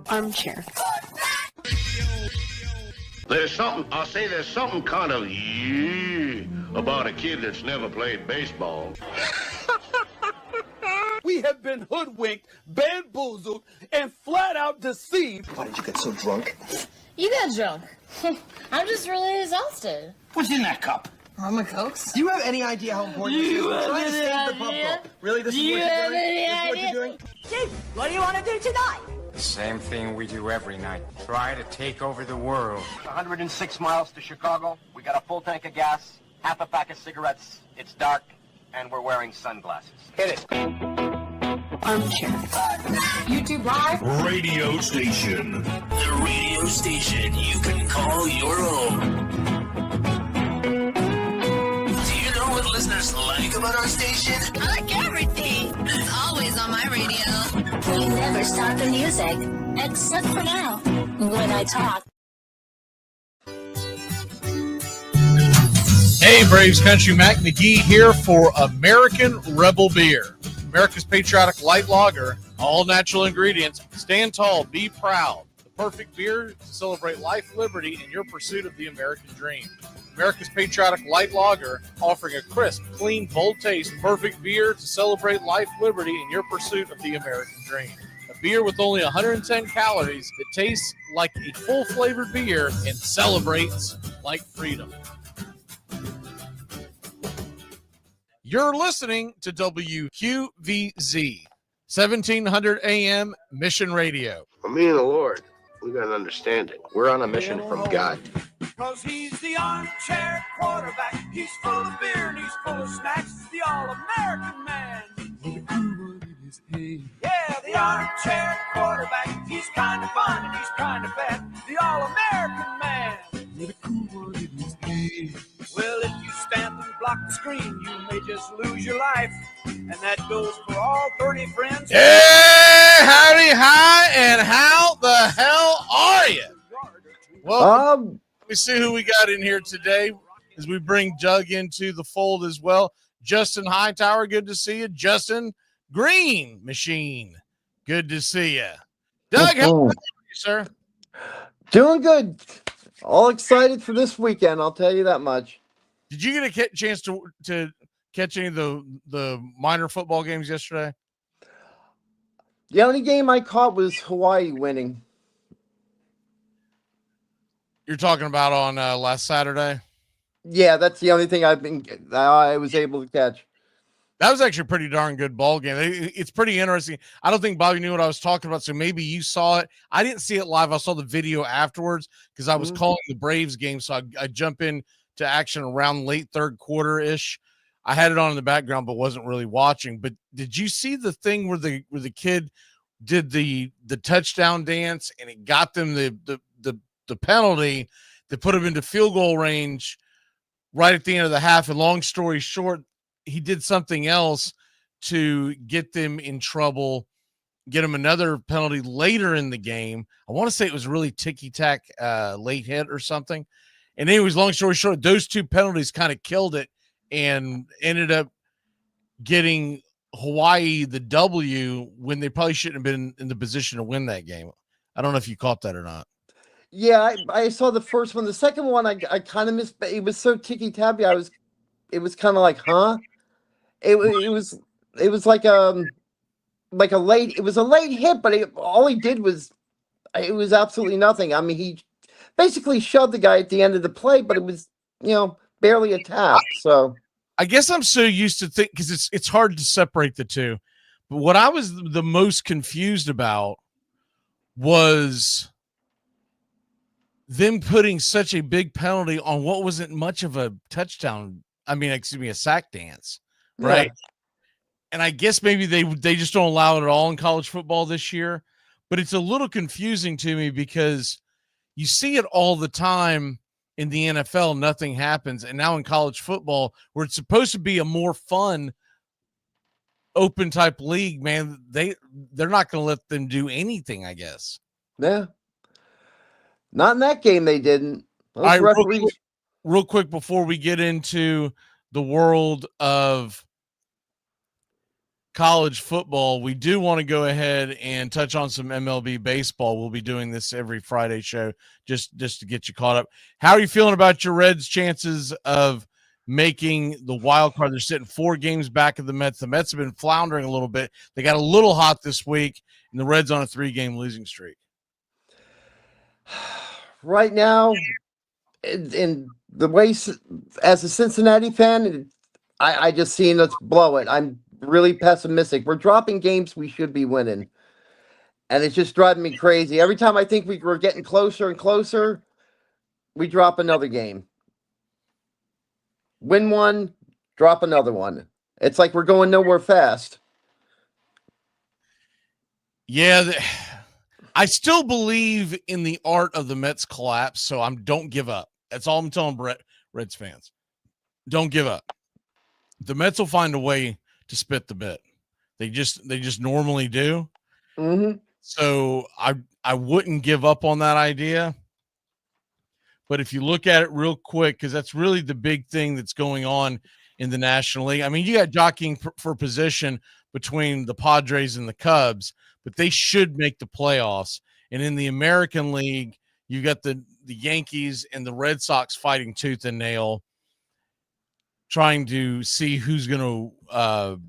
Armchair. There's something kind of about a kid that's never played baseball. We have been hoodwinked, bamboozled, and flat out deceived. Why did you get so drunk? You got drunk. I'm just really exhausted. What's in that cup? Armor Cokes? Do you have any idea how important this is? We're trying to save the pub crawl. Really, this is what you're doing? This is what you're doing? Chief, what do you want to do tonight? The same thing we do every night. Try to take over the world. 106 miles to Chicago. We got a full tank of gas, half a pack of cigarettes. It's dark, and we're wearing sunglasses. Hit it. Armchair. YouTube Live? Radio station. The radio station you can call your own. Do you know what listeners like about our station? I like everything. It's always on my radio. We never stop the music, except for now, when I talk. Hey, Braves Country, Mac Magee here for American Rebel Beer. America's patriotic light lager, all natural ingredients. Stand tall, be proud. The perfect beer to celebrate life, liberty, and your pursuit of the American dream. America's patriotic light lager, offering a crisp, clean, bold taste. Perfect beer to celebrate life, liberty, and your pursuit of the American dream. A beer with only 110 calories that tastes like a full-flavored beer and celebrates like freedom. You're listening to WQVZ, 1700 AM Mission Radio. For me and the Lord, we got an understanding. We're on a mission from God. Cause he's the armchair quarterback. He's full of beer and he's full of snacks. The all-American man. Yeah, the armchair quarterback. He's kind of fun and he's kind of fat. The all-American man. Well, if you stand and block the screen, you may just lose your life. And that goes for all 30 friends. Hey, howdy, hi, and how the hell are you? Well, let me see who we got in here today as we bring Doug into the fold as well. Justin Hightower, good to see you. Justin Green Machine, good to see you. Doug, how are you, sir? Doing good. All excited for this weekend, I'll tell you that much. Did you get a chance to catch any of the minor football games yesterday? The only game I caught was Hawaii winning. You're talking about on last Saturday? Yeah, that's the only thing I was able to catch. That was actually a pretty darn good ball game. It's pretty interesting. I don't think Bobby knew what I was talking about, so maybe you saw it. I didn't see it live. I saw the video afterwards because I was calling the Braves game, so I jump in to action around late third quarter-ish. I had it on in the background, but wasn't really watching. But did you see the thing where the kid did the touchdown dance and it got them the penalty that put him into field goal range right at the end of the half? And long story short, he did something else to get them in trouble, get him another penalty later in the game. I want to say it was really ticky-tack late hit or something. And anyways, long story short, those two penalties kind of killed it and ended up getting Hawaii the W when they probably shouldn't have been in the position to win that game. I don't know if you caught that or not. Yeah, I saw the first one. The second one, I kind of missed. It was so ticky-tacky. It was kind of like, huh? It was like a late. It was a late hit, but all he did was, it was absolutely nothing. I mean, he basically shoved the guy at the end of the play, but it was, barely a tap. So I guess I'm so used to think because it's hard to separate the two. But what I was the most confused about was them putting such a big penalty on what wasn't much of a touchdown. I mean, a sack dance, right? Yeah. And I guess maybe they just don't allow it at all in college football this year. But it's a little confusing to me because you see it all the time in the NFL, nothing happens. And now in college football, where it's supposed to be a more fun, open type league, man, they're not going to let them do anything, I guess. Yeah. Not in that game, they didn't. All right, real quick before we get into the world of college football, we do want to go ahead and touch on some MLB baseball. We'll be doing this every Friday show just to get you caught up. How are you feeling about your Reds' chances of making the wild card? They're sitting 4 games back of the Mets. The Mets have been floundering a little bit. They got a little hot this week, and the Reds on a 3-game losing streak. Right now, in the way, as a Cincinnati fan, I just seen us blow it. I'm really pessimistic. We're dropping games we should be winning, and it's just driving me crazy. Every time I think we're getting closer and closer, we drop another game. Win one, drop another one. It's like we're going nowhere fast. Yeah, I still believe in the art of the Mets collapse, so don't give up. That's all I'm telling Reds fans. Don't give up. The Mets will find a way to spit the bit. They just normally do. Mm-hmm. So I wouldn't give up on that idea. But if you look at it real quick, because that's really the big thing that's going on in the National League. I mean, you got jockeying for position between the Padres and the Cubs, but they should make the playoffs. And in the American League, you got the Yankees and the Red Sox fighting tooth and nail, trying to see who's going to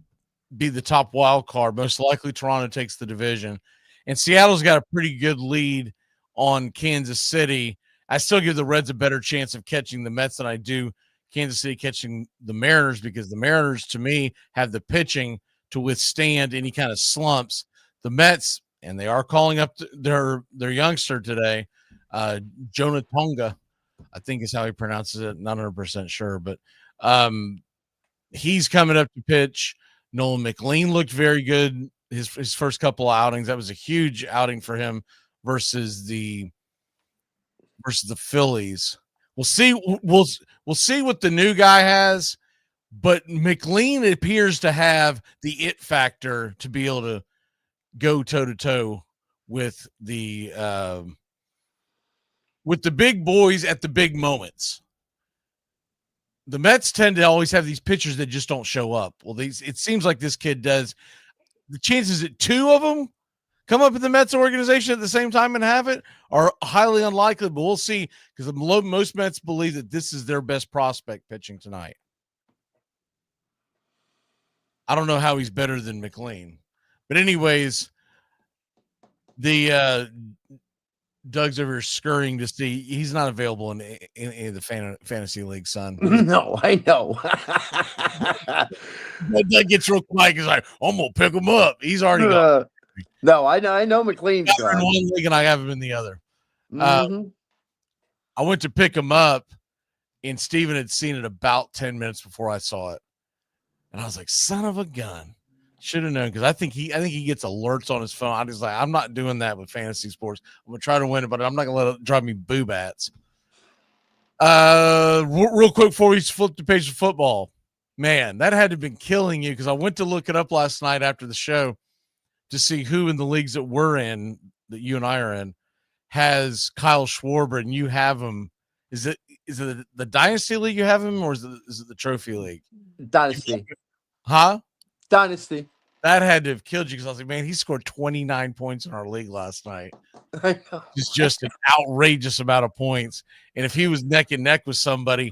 be the top wild card. Most likely Toronto takes the division. And Seattle's got a pretty good lead on Kansas City. I still give the Reds a better chance of catching the Mets than I do Kansas City catching the Mariners, because the Mariners, to me, have the pitching to withstand any kind of slumps. The Mets, and they are calling up their youngster today, Jonah Tonga, I think is how he pronounces it. Not 100% sure, but he's coming up to pitch. Nolan McLean looked very good his first couple of outings. That was a huge outing for him versus the Phillies. We'll see. We'll see what the new guy has, but McLean appears to have the it factor to be able to go toe to toe with the big boys at the big moments. The Mets tend to always have these pitchers that just don't show up. Well, it seems like this kid does. The chances that 2 of them come up in the Mets organization at the same time and have it are highly unlikely, but we'll see, because most Mets believe that this is their best prospect pitching tonight. I don't know how he's better than McLean. But anyways, the Doug's over here scurrying to see. He's not available in any of the fantasy league, son. No, I know. Doug gets real quiet. He's like, I'm going to pick him up. He's already gone. No, I know McLean's in one league and I have him in the other. Mm-hmm. I went to pick him up, and Steven had seen it about 10 minutes before I saw it. And I was like, son of a gun. Should have known, because I think he gets alerts on his phone. I was like, I'm not doing that with fantasy sports. I'm gonna try to win it, but I'm not gonna let it drive me boo bats. Real quick before we flip the page of football, man, that had to have been killing you, because I went to look it up last night after the show to see who in the leagues that we're in, that you and I are in, has Kyle Schwarber, and you have him. Is it the Dynasty League you have him, or is it the Trophy League? Dynasty. Huh? Dynasty. That had to have killed you, because I was like, man, he scored 29 points in our league last night. I know. It's just an outrageous amount of points. And if he was neck and neck with somebody,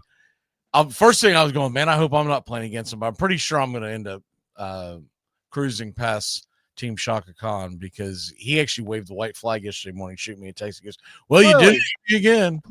first thing I was going, man, I hope I'm not playing against him. But I'm pretty sure I'm going to end up cruising past Team Shaka Khan, because he actually waved the white flag yesterday morning, shoot me a text. He goes, well, you did it again.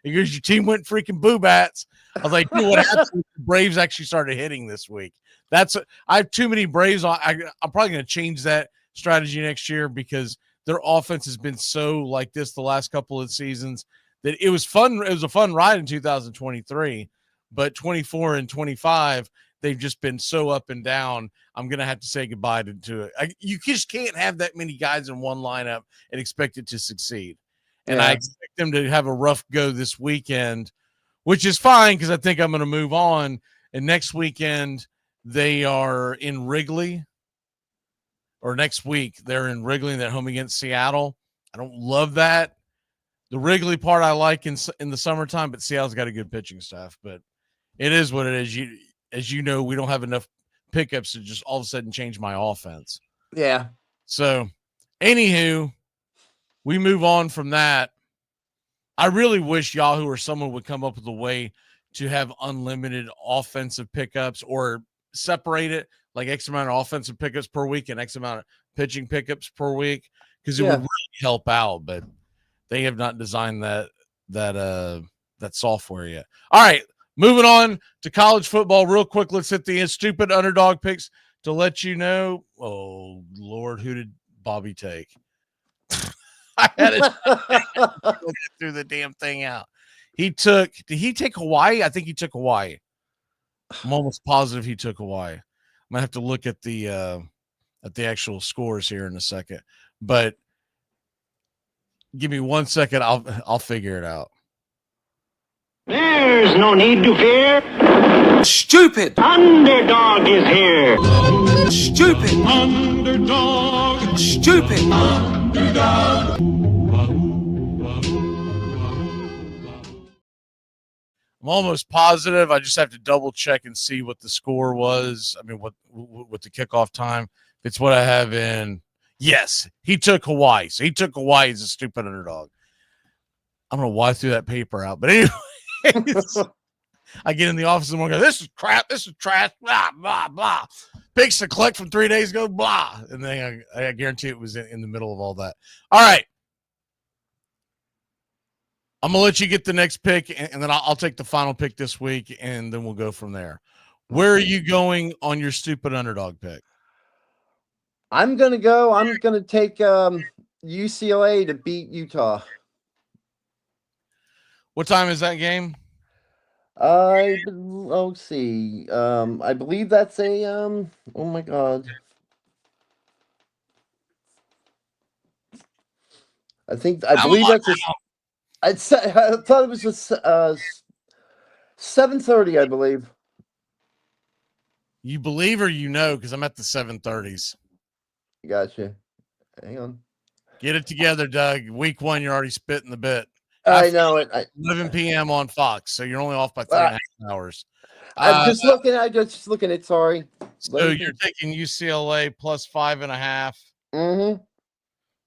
He goes, your team went freaking boo bats. I was like, dude, what happened? The Braves actually started hitting this week. I have too many Braves on. I'm probably going to change that strategy next year, because their offense has been so like this the last couple of seasons that it was fun. It was a fun ride in 2023, but 24 and 25, they've just been so up and down. I'm going to have to say goodbye to it. You just can't have that many guys in one lineup and expect it to succeed. And I expect them to have a rough go this weekend, which is fine, because I think I'm going to move on. And next weekend, they are in Wrigley, or next week they're in Wrigley and they're home against Seattle. I don't love that. The Wrigley part I like in the summertime, but Seattle's got a good pitching staff. But it is what it is. As you know, we don't have enough pickups to just all of a sudden change my offense. Yeah. So, anywho, we move on from that. I really wish Yahoo or someone would come up with a way to have unlimited offensive pickups or separate it like X amount of offensive pickups per week and X amount of pitching pickups per week, because it would really help out. But they have not designed that software yet. All right, moving on to college football real quick. Let's hit the stupid underdog picks to let you know. Oh Lord, who did Bobby take? I had to look through the damn thing out. Did he take Hawaii? I think he took Hawaii. I'm almost positive he took Hawaii. I'm gonna have to look at the actual scores here in a second. But give me 1 second, I'll figure it out. There's no need to fear. Stupid. Underdog is here. Stupid. Underdog. Stupid. Underdog. I'm almost positive. I just have to double check and see what the score was. I mean, what the kickoff time. It's what I have in. Yes, he took Hawaii. So he took Hawaii as a stupid underdog. I don't know why I threw that paper out, but anyway. I get in the office and go, this is crap, this is trash, blah, blah, blah. Picks to collect from 3 days ago, blah. And then I guarantee it was in the middle of all that. All right. I'm going to let you get the next pick, and then I'll take the final pick this week, and then we'll go from there. Where are you going on your stupid underdog pick? I'm going to take UCLA to beat Utah. What time is that game? Let's see. I believe that's a oh my God. I believe that's a I thought it was a 7:30, I believe. You believe or you know, because I'm at the 7:30s. Gotcha. Hang on. Get it together, Doug. Week 1, you're already spitting the bit. I know it. 11 p.m. on Fox, so you're only off by 3.5 hours. I'm just looking at sorry. So you're taking UCLA plus 5.5. Mm-hmm.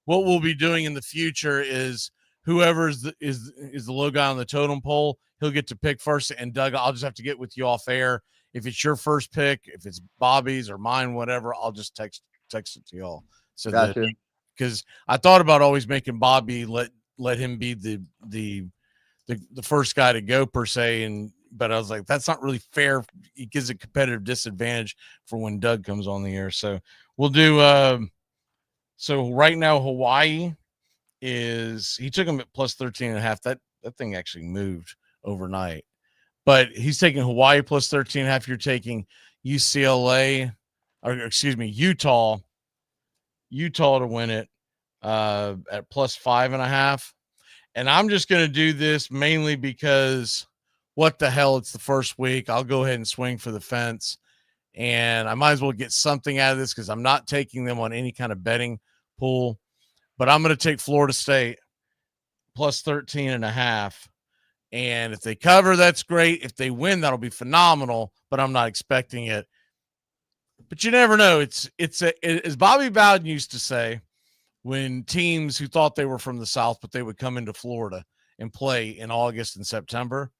What we'll be doing in the future is whoever is the low guy on the totem pole, he'll get to pick first. And Doug, I'll just have to get with you off air. If it's your first pick, if it's Bobby's or mine, whatever, I'll just text it to y'all. So gotcha. Because I thought about always making Bobby let him be the first guy to go per se, but I was like, that's not really fair. It gives a competitive disadvantage for when Doug comes on the air. So we'll do so right now Hawaii he took him at plus 13.5. That thing actually moved overnight. But he's taking Hawaii plus 13.5. You're taking UCLA, or excuse me, Utah to win it at plus 5.5. And I'm just going to do this mainly because what the hell, it's the first week. I'll go ahead and swing for the fence, and I might as well get something out of this because I'm not taking them on any kind of betting pool, but I'm going to take Florida State plus 13.5. And if they cover, that's great. If they win, that'll be phenomenal, but I'm not expecting it. But you never know. It's as Bobby Bowden used to say, when teams who thought they were from the South, but they would come into Florida and play in August and September.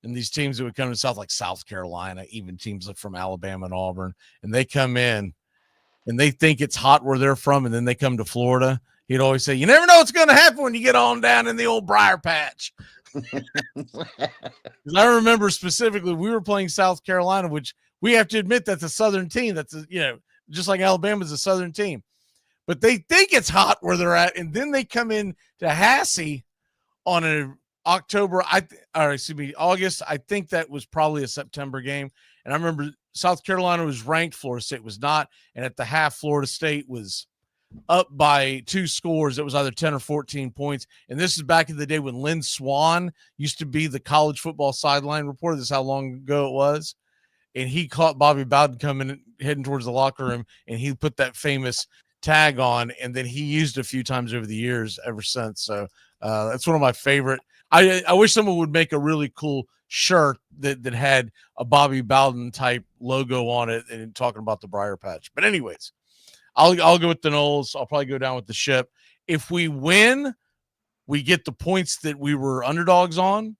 And these teams that would come to the South, like South Carolina, even teams like from Alabama and Auburn, and they come in and they think it's hot where they're from, and then they come to Florida. He'd always say, you never know what's going to happen when you get on down in the old briar patch. I remember specifically we were playing South Carolina, which we have to admit that's a Southern team. That's just like Alabama's a Southern team. But they think it's hot where they're at, and then they come in to Hassie on an August. I think that was probably a September game. And I remember South Carolina was ranked, Florida State was not. And at the half, Florida State was up by 2 scores. It was either 10 or 14 points. And this is back in the day when Lynn Swan used to be the college football sideline reporter. This is how long ago it was. And he caught Bobby Bowden heading towards the locker room, and he put that famous tag on, and then he used it a few times over the years ever since. So that's one of my favorite. I wish someone would make a really cool shirt that had a Bobby Bowden type logo on it and talking about the Briar Patch. But anyways, I'll go with the Knowles. I'll probably go down with the ship. If we win, we get the points that we were underdogs on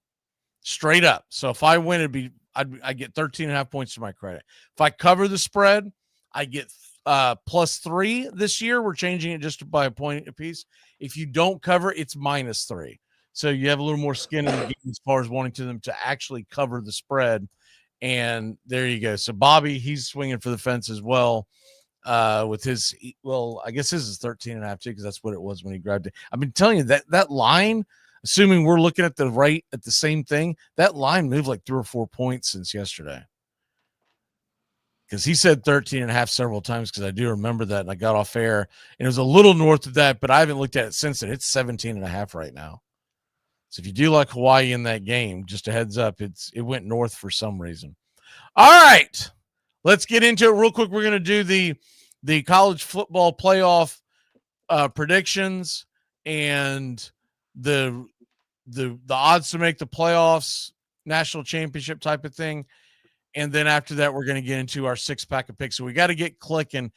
straight up. So if I win, I get 13.5 points to my credit. If I cover the spread, I get +3 this year. We're changing it just by a point apiece. If you don't cover, it's -3. So you have a little more skin in the game as far as wanting them to actually cover the spread. And there you go. So Bobby, he's swinging for the fence as well with his, well, I guess his is 13.5 too, because that's what it was when he grabbed it. I've been telling you that line, assuming we're looking at the same thing, that line moved like 3 or 4 points since yesterday. Because he said 13.5 several times, because I do remember that, and I got off air, and it was a little north of that, but I haven't looked at it since then. It's 17.5 right now. So if you do like Hawaii in that game, just a heads up, it went north for some reason. All right, let's get into it real quick. We're going to do the college football playoff predictions and the odds to make the playoffs, national championship type of thing. And then after that, we're going to get into our 6-pack of picks. So we got to get clicking.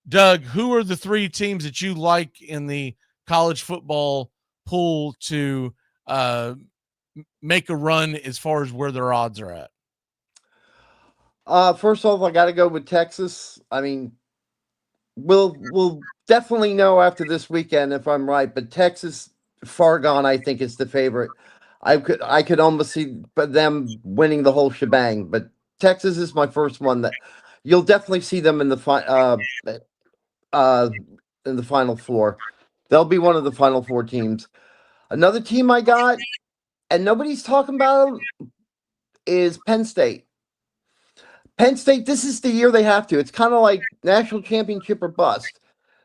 Doug, who are the 3 teams that you like in the college football pool to make a run as far as where their odds are at? First off, I got to go with Texas. I mean, we'll definitely know after this weekend if I'm right, but Texas, far gone, I think, is the favorite. I could almost see them winning the whole shebang, but Texas is my first one that you'll definitely see them in the Final Four. They'll be one of the Final Four teams. Another team I got, and nobody's talking about them, is Penn State. Penn State, this is the year they have to. It's kind of like national championship or bust.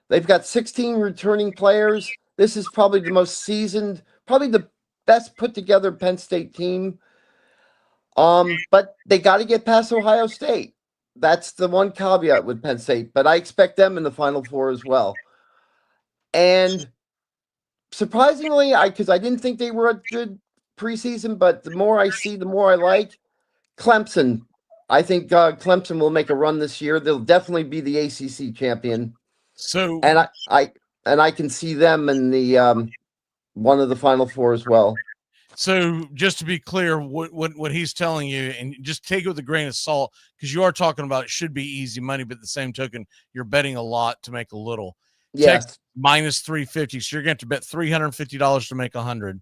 They've got 16 returning players. This is probably the most seasoned, probably the best put together Penn State team. But they got to get past Ohio State. That's the one caveat with Penn State. But I expect them in the Final Four as well. And surprisingly, because I didn't think they were a good preseason, but the more I see, the more I like Clemson. I think Clemson will make a run this year. They'll definitely be the ACC champion. So, and I can see them in the one of the Final Four as well. So just to be clear, what he's telling you, and just take it with a grain of salt, because you are talking about it should be easy money, but at the same token, you're betting a lot to make a little. Yes. -350, so you're going to bet $350 to make 100.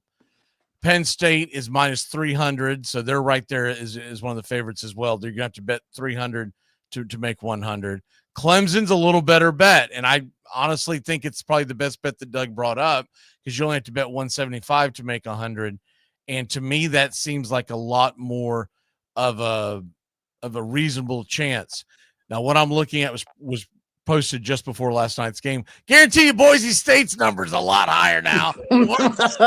Penn State is -300, so they're right there is one of the favorites as well. They're going to have to bet 300 to make 100. Clemson's a little better bet, and I honestly think it's probably the best bet that Doug brought up, because you only have to bet 175 to make 100. And to me, that seems like a lot more of a reasonable chance. Now, what I'm looking at was posted just before last night's game. Guarantee you Boise State's number is a lot higher now. There's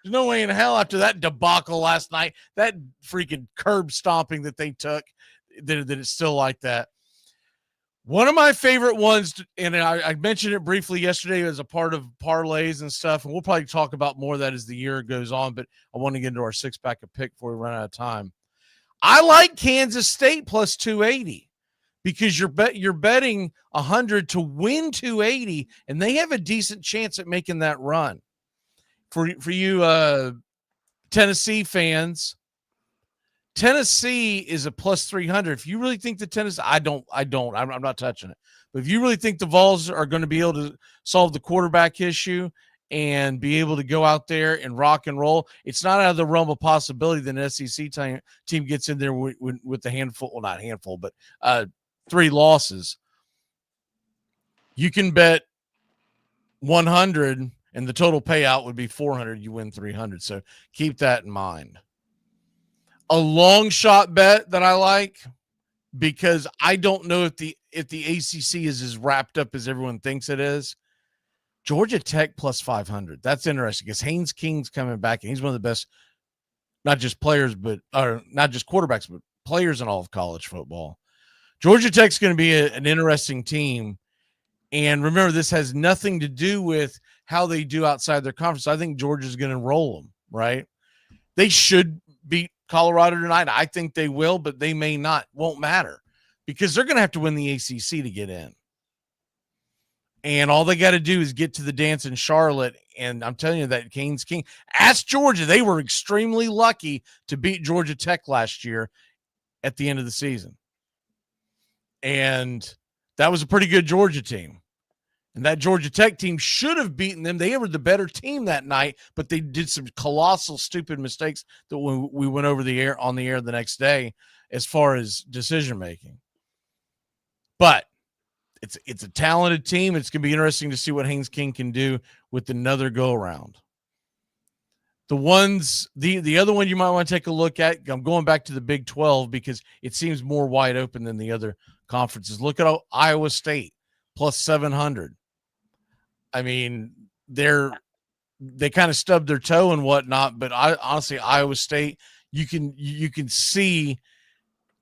no way in hell after that debacle last night, that freaking curb stomping that they took, that it's still like that. One of my favorite ones, and I mentioned it briefly yesterday as a part of parlays and stuff, and we'll probably talk about more of that as the year goes on, but I want to get into our 6-pack of pick before we run out of time. I like Kansas State plus 280 because you're betting 100 to win 280, and they have a decent chance at making that run. For you Tennessee fans, Tennessee is a plus 300. If you really think the Tennessee, I'm not touching it. But if you really think the Vols are going to be able to solve the quarterback issue and be able to go out there and rock and roll, it's not out of the realm of possibility that an SEC team gets in there with the handful, well, not handful, but 3 losses. You can bet 100 and the total payout would be 400. You win 300. So keep that in mind. A long shot bet that I like, because I don't know if the ACC is as wrapped up as everyone thinks it is. Georgia Tech plus 500. That's interesting because Haynes King's coming back, and he's one of the best, not just players, or not just quarterbacks, but players in all of college football. Georgia Tech's going to be an interesting team. And remember, this has nothing to do with how they do outside their conference. I think Georgia's going to roll them, right? They should beat Colorado tonight. I think they will, but they may not. Won't matter because they're going to have to win the ACC to get in. And all they got to do is get to the dance in Charlotte. And I'm telling you that Cane's King. Ask Georgia. They were extremely lucky to beat Georgia Tech last year at the end of the season. And that was a pretty good Georgia team. And that Georgia Tech team should have beaten them. They were the better team that night, but they did some colossal, stupid mistakes that we went over the air on the air the next day as far as decision making. But it's a talented team. It's going to be interesting to see what Haynes King can do with another go around. The other one you might want to take a look at, I'm going back to the Big 12 because it seems more wide open than the other conferences. Look at Iowa State plus 700. I mean, they kind of stubbed their toe and whatnot, but honestly, Iowa State, you can see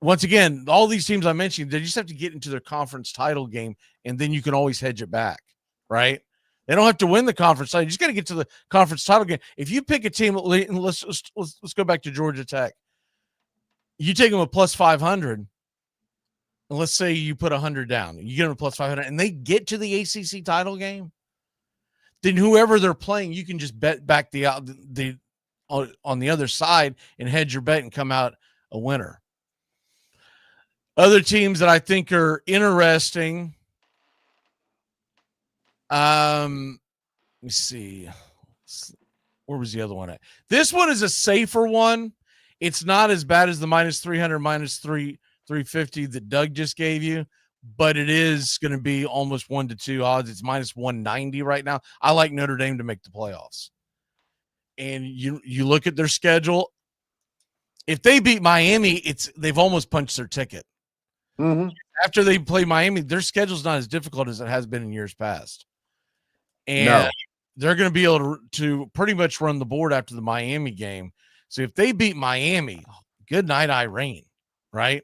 once again, all these teams I mentioned, they just have to get into their conference title game, and then you can always hedge it back, right? They don't have to win the conference title. You just got to get to the conference title game. If you pick a team, let's go back to Georgia Tech. You take them a plus 500, and let's say you put 100 down. You get them a plus 500, and they get to the ACC title game. Then whoever they're playing, you can just bet back on the other side and hedge your bet and come out a winner. Other teams that I think are interesting. Let me see. Where was the other one at? This one is a safer one. It's not as bad as the minus 300, minus 350 that Doug just gave you, but it is going to be almost 1-2 odds. It's minus 190 right now. I like Notre Dame to make the playoffs. And you look at their schedule. If they beat Miami, they've almost punched their ticket. Mm-hmm. After they play Miami, their schedule's not as difficult as it has been in years past. And they're going to be able to pretty much run the board after the Miami game. So if they beat Miami, good night, Irene, right?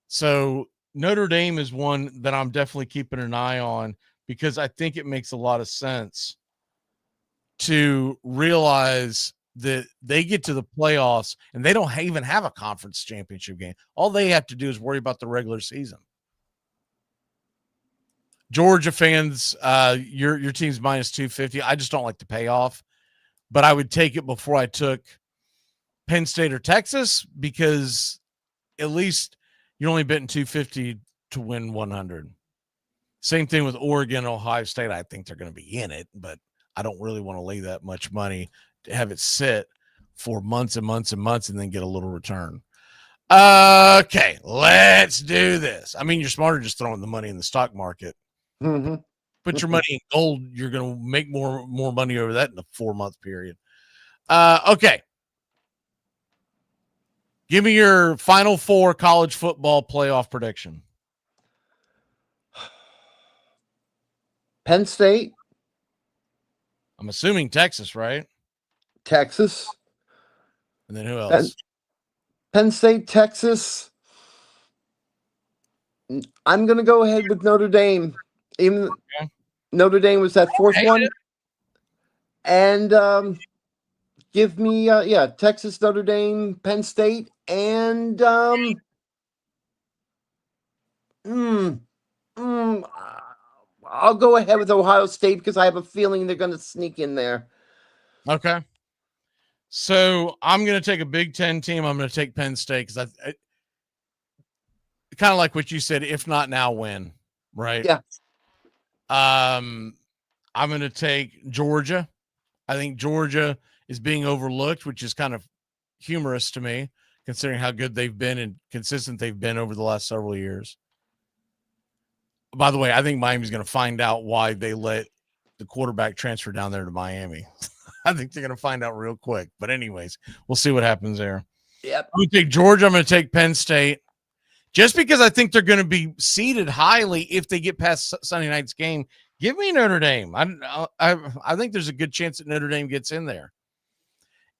So Notre Dame is one that I'm definitely keeping an eye on because I think it makes a lot of sense to realize that they get to the playoffs and they don't even have a conference championship game. All they have to do is worry about the regular season. Georgia fans, your team's minus 250. I just don't like the payoff, but I would take it before I took Penn State or Texas because at least you're only betting 250 to win 100. Same thing with Oregon, Ohio State. I think they're going to be in it, but I don't really want to lay that much money to have it sit for months and months and months and then get a little return. Okay, let's do this. I mean, you're smarter just throwing the money in the stock market. Mm-hmm. Put your money in gold. You're going to make more money over that in a 4-month period. Okay. Give me your Final Four college football playoff prediction. Penn State. I'm assuming Texas, right? Texas. And then who else? Penn State, Texas. I'm going to go ahead with Notre Dame. Even Notre Dame was that fourth one. And give me, Texas, Notre Dame, Penn State, and I'll go ahead with Ohio State because I have a feeling they're going to sneak in there. Okay. So I'm going to take a Big Ten team. I'm going to take Penn State because I kind of like what you said. If not now, when? Right? Yeah. I'm going to take Georgia. I think Georgia is being overlooked, which is kind of humorous to me, considering how good they've been and consistent they've been over the last several years. By the way, I think Miami's going to find out why they let the quarterback transfer down there to Miami. I think they're going to find out real quick. But anyways, we'll see what happens there. Yep. I'm going to take Georgia. I'm going to take Penn State. Just because I think they're going to be seeded highly if they get past Sunday night's game. Give me Notre Dame. I think there's a good chance that Notre Dame gets in there.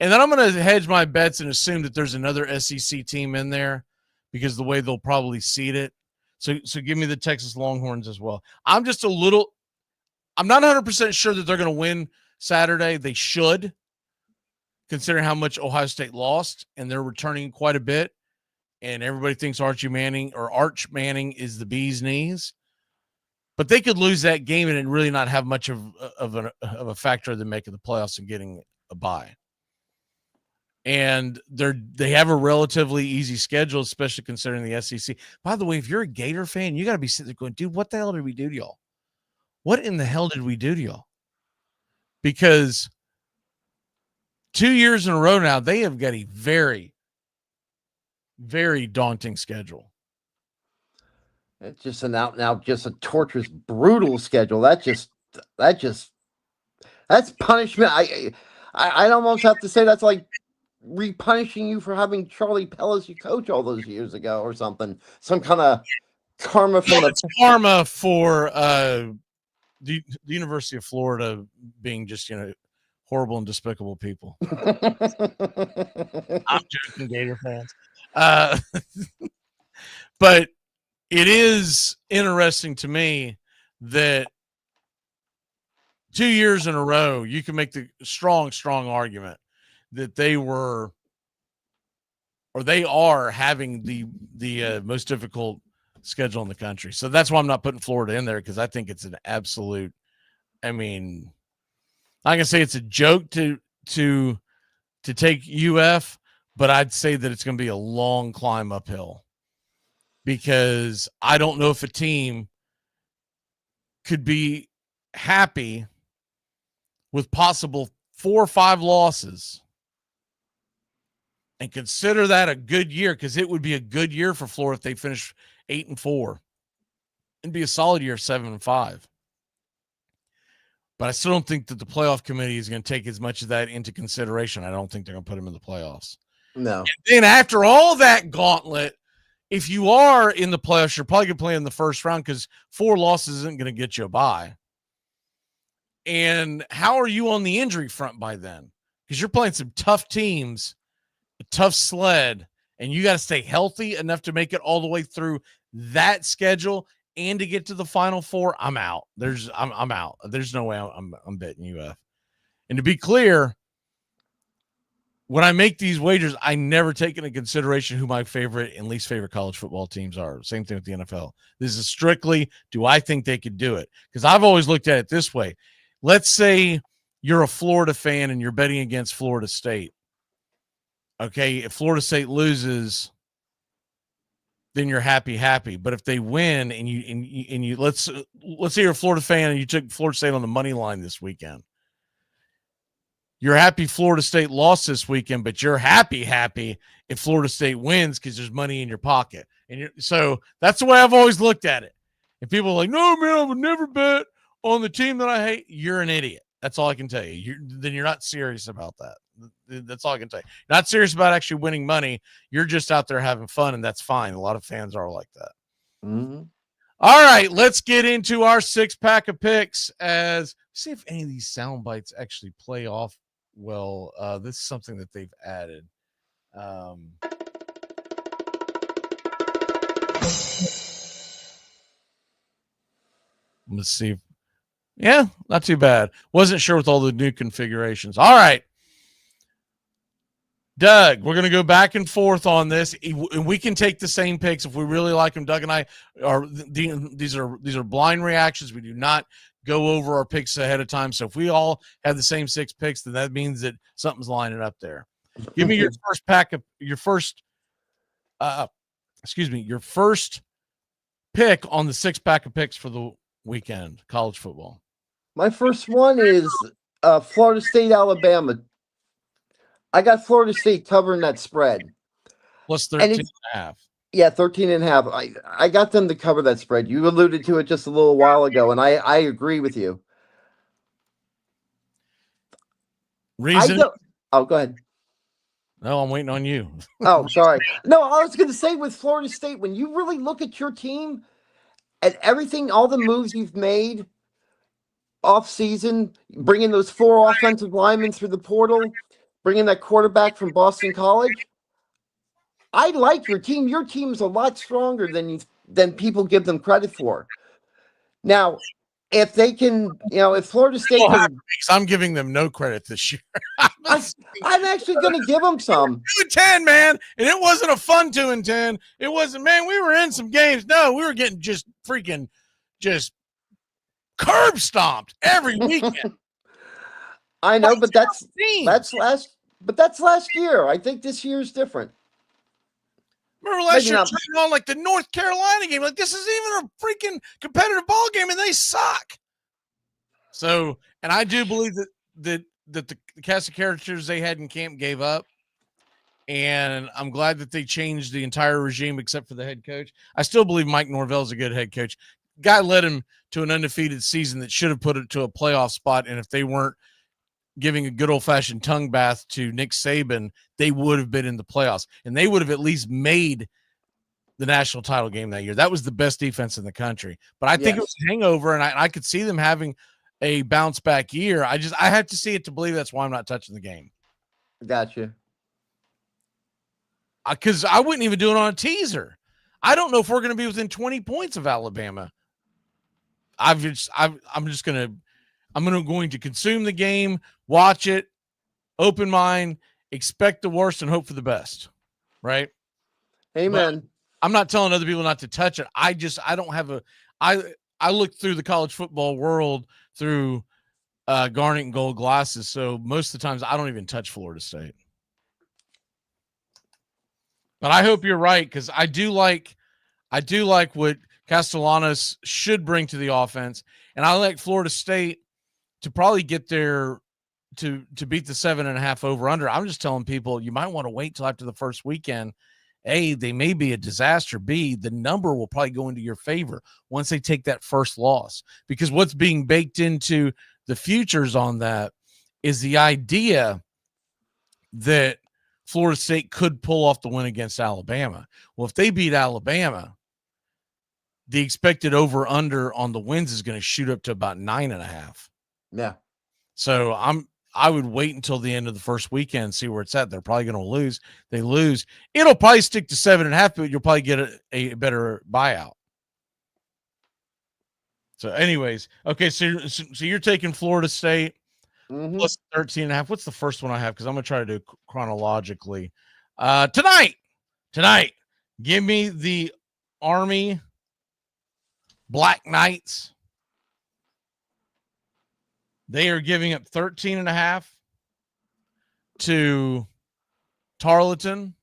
And then I'm going to hedge my bets and assume that there's another SEC team in there because the way they'll probably seed it. So give me the Texas Longhorns as well. I'm not 100% sure that they're going to win Saturday. They should, considering how much Ohio State lost, and they're returning quite a bit. And everybody thinks Arch Manning is the bee's knees. But they could lose that game and really not have much of a factor in making the playoffs and getting a bye. And they have a relatively easy schedule, especially considering the SEC. By the way, if you're a Gator fan, you got to be sitting there going, dude, what the hell did we do to y'all? What in the hell did we do to y'all? Because 2 years in a row now, they have got a very, very daunting schedule. It's just an out and out, just a torturous, brutal schedule. That's punishment. I'd almost have to say that's like punishing you for having Charlie Pell as your coach all those years ago or something. Some kind of karma from karma for the University of Florida being just, horrible and despicable people. I'm joking, Gator fans. But it is interesting to me that 2 years in a row, you can make the strong argument that they are having the most difficult schedule in the country. So that's why I'm not putting Florida in there, because I think it's an absolute, I can say it's a joke to take UF, but I'd say that it's going to be a long climb uphill, because I don't know if a team could be happy with possible 4 or 5 losses and consider that a good year, because it would be a good year for Florida if they finish 8-4. It'd be a solid year, 7-5. But I still don't think that the playoff committee is going to take as much of that into consideration. I don't think they're going to put them in the playoffs. No. And then after all that gauntlet, if you are in the playoffs, you're probably going to play in the first round, because 4 losses isn't going to get you a bye. And how are you on the injury front by then? Because you're playing some tough teams, a tough sled, and you got to stay healthy enough to make it all the way through that schedule and to get to the Final Four. I'm out. I'm out. There's no way I'm betting UF. And to be clear, when I make these wagers, I never take into consideration who my favorite and least favorite college football teams are. Same thing with the NFL. This is strictly, do I think they could do it? Because I've always looked at it this way. Let's say you're a Florida fan and you're betting against Florida State. Okay, if Florida State loses, then you're happy. But if they win and you let's say you're a Florida fan and you took Florida State on the money line this weekend. You're happy Florida State lost this weekend, but you're happy if Florida State wins, because there's money in your pocket. And so that's the way I've always looked at it. And people are like, no, man, I would never bet on the team that I hate. You're an idiot. That's all I can tell you. Then you're not serious about that. That's all I can tell you. You're not serious about actually winning money. You're just out there having fun, and that's fine. A lot of fans are like that. Mm-hmm. All right, let's get into our 6-pack of picks. See if any of these sound bites actually play off well. This is something that they've added. Let's see. Yeah, not too bad. Wasn't sure with all the new configurations. All right, Doug, we're going to go back and forth on this. We can take the same picks if we really like them. Doug and I these are blind reactions. We do not go over our picks ahead of time. So if we all have the same 6 picks, then that means that something's lining up there. Give me your first pick on the 6-pack of picks for the weekend, college football. My first one is Florida State, Alabama. I got Florida State covering that spread. Plus 13.5. Yeah, 13.5. I got them to cover that spread. You alluded to it just a little while ago, and I agree with you. Reason? Go ahead. No, I'm waiting on you. Oh, sorry. No, I was going to say with Florida State, when you really look at your team and everything, all the moves you've made off season, bringing those 4 offensive linemen through the portal, bringing that quarterback from Boston College, I like your team. Your team's a lot stronger than than people give them credit for. Now, if they can, if Florida State can, I'm giving them no credit this year. I'm actually going to give them some. 2-10, man, and it wasn't a fun 2-10. It wasn't, man. We were in some games. No, we were getting just curb stomped every weekend. I know, but that's last year. I think this year's different. Remember last year on like the North Carolina game? Like, this isn't even a freaking competitive ball game, and they suck. So, and I do believe that the cast of characters they had in camp gave up, and I'm glad that they changed the entire regime except for the head coach. I still believe Mike Norvell is a good head coach. Guy led him to an undefeated season that should have put it to a playoff spot, and if they weren't giving a good old-fashioned tongue bath to Nick Saban, they would have been in the playoffs, and they would have at least made the national title game that year. That was the best defense in the country. But I think it was a hangover, and I could see them having a bounce-back year. I have to see it to believe. That's why I'm not touching the game. Gotcha. Because I wouldn't even do it on a teaser. I don't know if we're going to be within 20 points of Alabama. I'm going to consume the game, watch it, open mind, expect the worst, and hope for the best. Right? Amen. But I'm not telling other people not to touch it. I don't have I look through the college football world through garnet and gold glasses. So most of the times I don't even touch Florida State. But I hope you're right, because I do like what Castellanos should bring to the offense. And I like Florida State to probably get there to beat the 7.5 over under. I'm just telling people you might want to wait till after the first weekend. A, they may be a disaster. B, the number will probably go into your favor once they take that first loss, because what's being baked into the futures on that is the idea that Florida State could pull off the win against Alabama. Well, if they beat Alabama, the expected over under on the wins is going to shoot up to about 9.5. Yeah. So I would wait until the end of the first weekend and see where it's at. They're probably going to lose. They lose. It'll probably stick to 7.5, but you'll probably get a better buyout. So anyways, okay. So you're taking Florida State plus 13.5. What's the first one I have? Cause I'm going to try to do chronologically. Tonight, give me the Army Black Knights. They are giving up 13.5 to Tarleton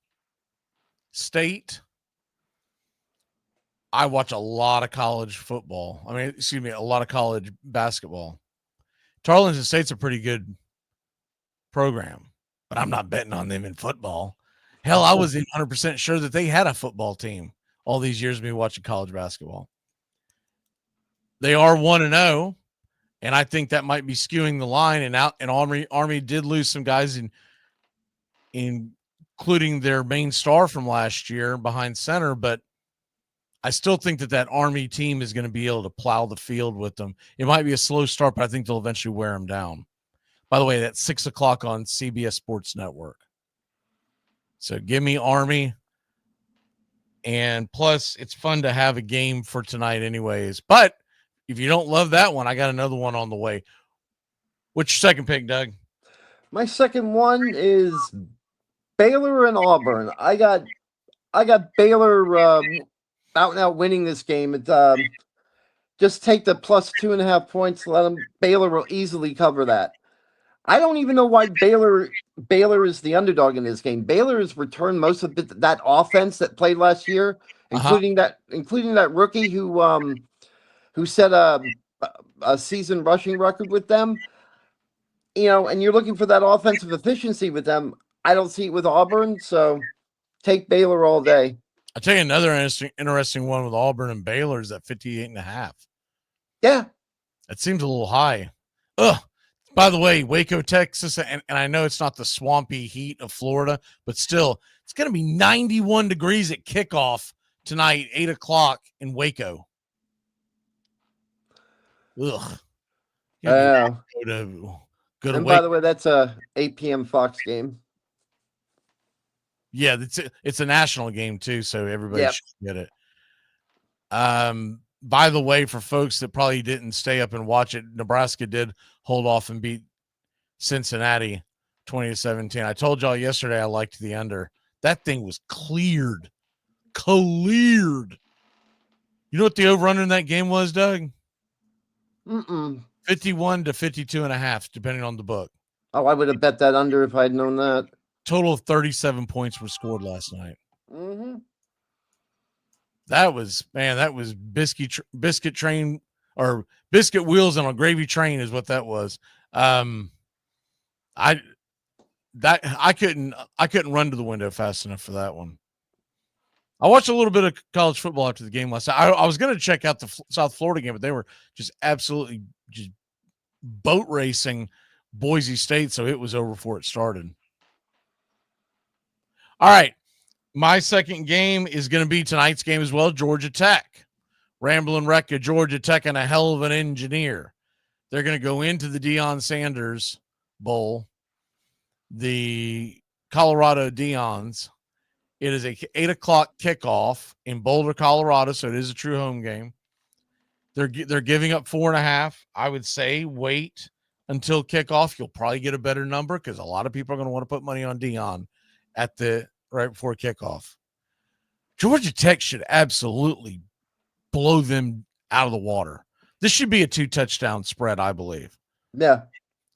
State. I watch a lot of college football. A lot of college basketball. Tarleton State's a pretty good program, but I'm not betting on them in football. Hell, I was 100% sure that they had a football team all these years of me watching college basketball. They are 1-0. And I think that might be skewing the line. And Army did lose some guys, including their main star from last year behind center. But I still think that Army team is going to be able to plow the field with them. It might be a slow start, but I think they'll eventually wear them down. By the way, that's 6 o'clock on CBS Sports Network. So give me Army. And plus, it's fun to have a game for tonight anyways. But if you don't love that one, I got another one on the way. What's your second pick, Doug? My second one is Baylor and Auburn. I got Baylor out and out winning this game. It's just take the plus 2.5 points. Baylor will easily cover that. I don't even know why Baylor is the underdog in this game. Baylor has returned most of that offense that played last year, including that rookie who set a season rushing record with them. And you're looking for that offensive efficiency with them. I don't see it with Auburn, so take Baylor all day. I'll tell you another interesting one with Auburn and Baylor is at 58.5. Yeah. That seems a little high. By the way, Waco, Texas, and I know it's not the swampy heat of Florida, but still, it's going to be 91 degrees at kickoff tonight, 8 o'clock in Waco. Ugh. Go to by the way, that's a 8 p.m. Fox game. Yeah, it's a national game too, so everybody should get it. By the way, for folks that probably didn't stay up and watch it, Nebraska did hold off and beat Cincinnati 20-17. I told y'all yesterday I liked the under. That thing was cleared. You know what the over-under in that game was, Doug? 51 to 52.5, depending on the book. Oh, I would have bet that under if I'd known that. Total of 37 points were scored last night. Mm-hmm. That was biscuit train or biscuit wheels on a gravy train is what that was. I couldn't run to the window fast enough for that one. I watched a little bit of college football after the game last night. I was going to check out the South Florida game, but they were just absolutely just boat racing Boise State, so it was over before it started. All right. My second game is going to be tonight's game as well, Georgia Tech. Ramblin' Wreck of Georgia Tech and a hell of an engineer. They're going to go into the Deion Sanders Bowl, the Colorado Deons. It is a 8 o'clock kickoff in Boulder, Colorado, so it is a true home game. They're giving up 4.5. I would say wait until kickoff. You'll probably get a better number because a lot of people are going to want to put money on Deion at the right before kickoff. Georgia Tech should absolutely blow them out of the water. This should be a 2-touchdown spread, I believe. Yeah.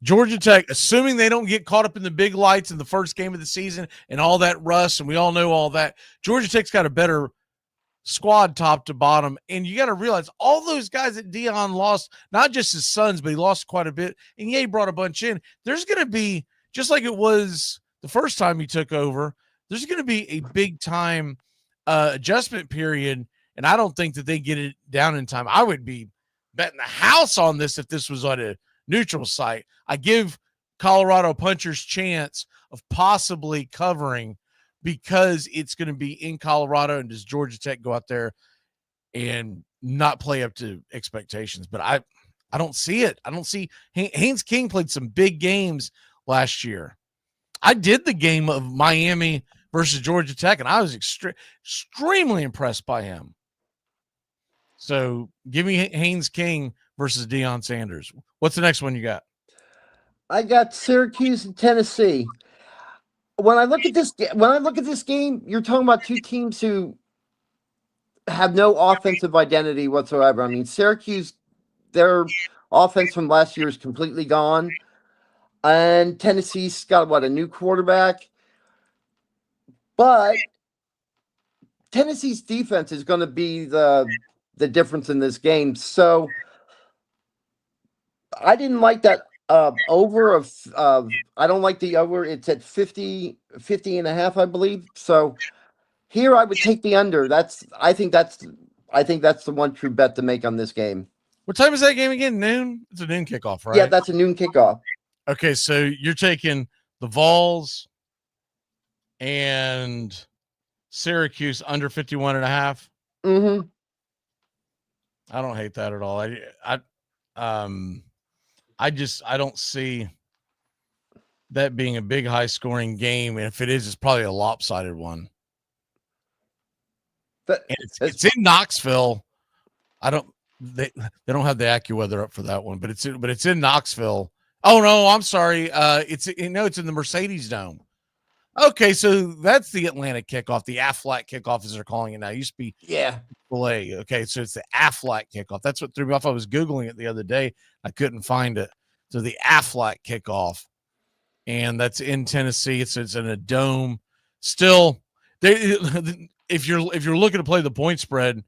Georgia Tech, assuming they don't get caught up in the big lights in the first game of the season and all that rust, and we all know all that, Georgia Tech's got a better squad top to bottom. And you got to realize all those guys that Deion lost, not just his sons, but he lost quite a bit. And yeah, he brought a bunch in. There's going to be, just like it was the first time he took over, there's going to be a big time adjustment period. And I don't think that they get it down in time. I would be betting the house on this if this was on a neutral site. I give Colorado punchers chance of possibly covering because it's going to be in Colorado. And does Georgia Tech go out there and not play up to expectations? But I don't see it. I don't see Haynes King played some big games last year. I did the game of Miami versus Georgia Tech, and I was extremely impressed by him. So give me Haynes King versus Deion Sanders. What's the next one you got? I got Syracuse and Tennessee. When I look at this game, you're talking about two teams who have no offensive identity whatsoever. I mean, Syracuse, their offense from last year is completely gone. And Tennessee's got, a new quarterback? But Tennessee's defense is going to be the difference in this game. So I didn't like that over of I don't like the over. It's at 50.5, I believe. So here I would take the under. I think that's the one true bet to make on this game. What time is that game again? Noon? It's a noon kickoff, right? Yeah, that's a noon kickoff. Okay, so you're taking the Vols and Syracuse under 51.5. Mm-hmm. I don't hate that at all. I don't see that being a big high scoring game. And if it is, it's probably a lopsided one. It's in Knoxville. They don't have the AccuWeather up for that one, but it's in Knoxville. Oh no, I'm sorry. It's in the Mercedes Dome. Okay, so that's the Atlanta kickoff, the Aflac kickoff, as they're calling it now. It used to be Filet. Okay, so it's the Aflac kickoff. That's what threw me off. I was Googling it the other day. I couldn't find it. So the Aflac kickoff, and that's in Tennessee. It's in a dome. Still, if you're looking to play the point spread,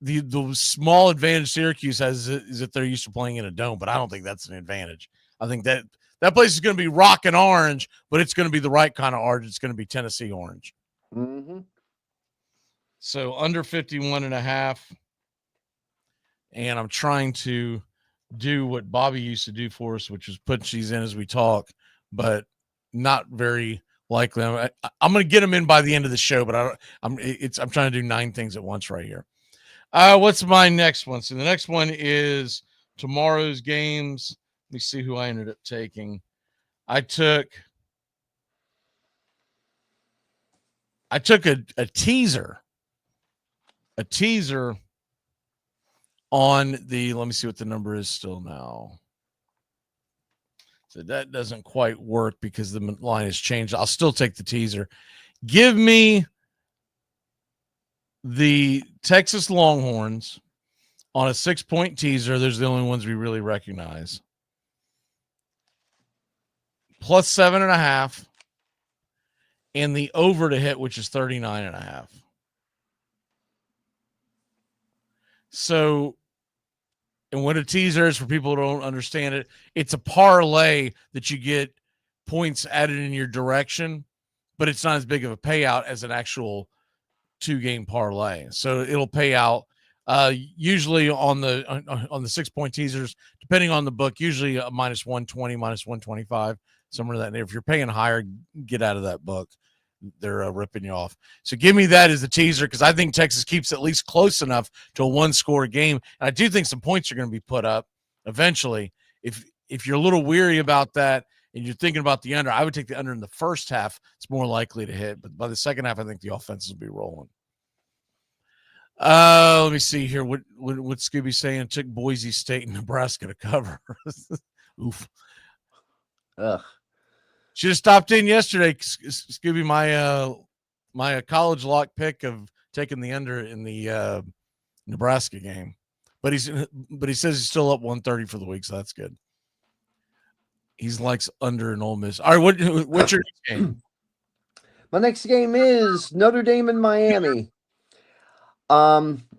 the small advantage Syracuse has is that they're used to playing in a dome, but I don't think that's an advantage. I think that place is going to be rockin' orange, but it's going to be the right kind of orange. It's going to be Tennessee orange. Mm-hmm. So under 51.5. And I'm trying to do what Bobby used to do for us, which is put these in as we talk, but not very likely. I'm going to get them in by the end of the show, but I'm trying to do 9 things at once right here. What's my next one? So the next one is tomorrow's games. Let me see who I ended up taking. I took a teaser a teaser on the, let me see what the number is still now. So that doesn't quite work because the line has changed. I'll still take the teaser. Give me the Texas Longhorns on a 6-point teaser. Those are the only ones we really recognize. Plus 7.5. And the over to hit, which is 39.5. So, and what a teaser is for people who don't understand it, it's a parlay that you get points added in your direction, but it's not as big of a payout as an actual 2-game parlay. So it'll pay out usually on the 6-point teasers, depending on the book, usually a minus 120, minus 125, somewhere in that. If you're paying higher, get out of that book. They're ripping you off. So give me that as the teaser, because I think Texas keeps at least close enough to a 1-score game. And I do think some points are going to be put up eventually. If you're a little weary about that and you're thinking about the under, I would take the under in the first half. It's more likely to hit. But by the second half, I think the offenses will be rolling. Let me see here. What Scooby's saying? Took Boise State and Nebraska to cover. Oof. Ugh. Should have stopped in yesterday, Scooby. My college lock pick of taking the under in the Nebraska game, but he says he's still up 130 for the week, so that's good. He likes under and Ole Miss. All right, what's your next game? My next game is Notre Dame and Miami.